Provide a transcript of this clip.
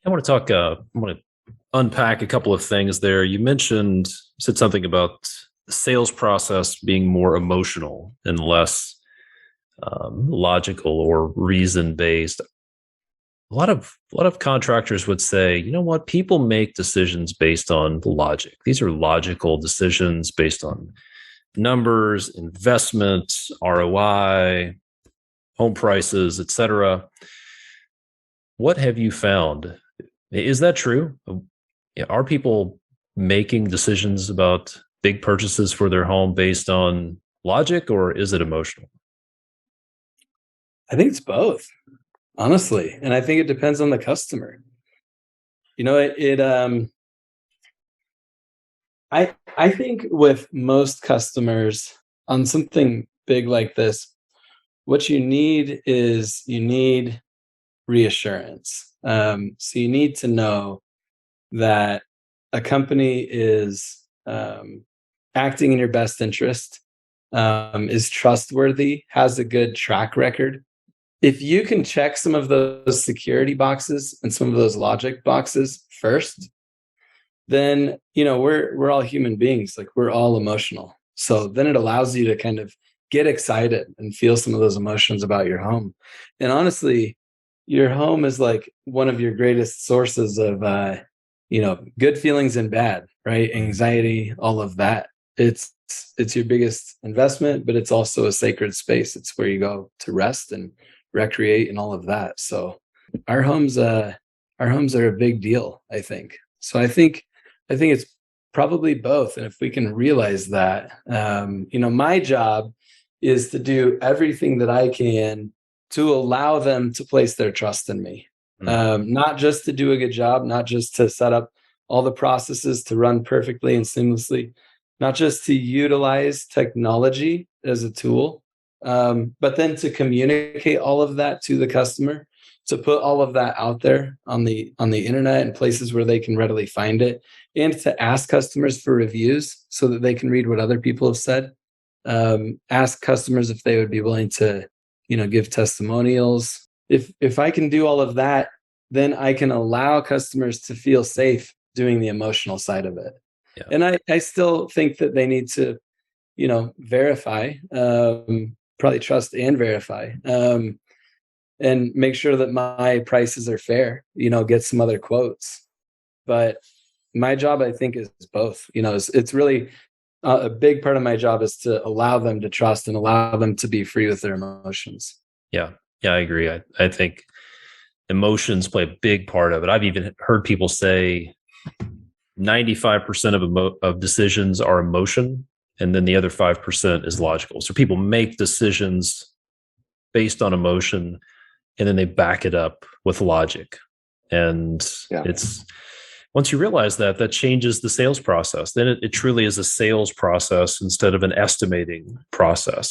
I want to talk. I want to unpack a couple of things there. Said something about the sales process being more emotional and less logical or reason based. A lot of contractors would say, you know what, people make decisions based on logic. These are logical decisions based on numbers, investment, ROI, home prices, etc. What have you found? Is that true? Yeah, are people making decisions about big purchases for their home based on logic, or is it emotional? I think it's both, honestly. And I think it depends on the customer. You know, I think with most customers on something big like this, what you need reassurance. So you need to know that a company is acting in your best interest, is trustworthy, has a good track record. If you can check some of those security boxes and some of those logic boxes first, then we're all human beings. Like, we're all emotional. So then it allows you to kind of get excited and feel some of those emotions about your home. And honestly, your home is like one of your greatest sources of good feelings and bad, right? Anxiety, all of that. It's your biggest investment, but it's also a sacred space. It's where you go to rest and recreate and all of that. So our homes our homes are a big deal, I think. So I think it's probably both. And if we can realize that, my job is to do everything that I can to allow them to place their trust in me. Mm. Not just to do a good job, not just to set up all the processes to run perfectly and seamlessly, not just to utilize technology as a tool, but then to communicate all of that to the customer, to put all of that out there on the internet and places where they can readily find it, and to ask customers for reviews so that they can read what other people have said. Ask customers if they would be willing to, give testimonials. If I can do all of that, then I can allow customers to feel safe doing the emotional side of it. Yeah. And I still think that they need to, verify, probably trust and verify, and make sure that my prices are fair, get some other quotes. But my job, I think, is both. It's really a big part of my job is to allow them to trust and allow them to be free with their emotions. Yeah. Yeah, I agree. I think emotions play a big part of it. I've even heard people say 95% of decisions are emotion, and then the other 5% is logical. So people make decisions based on emotion, and then they back it up with logic. And Yeah. it's once you realize that, that changes the sales process. Then it truly is a sales process instead of an estimating process.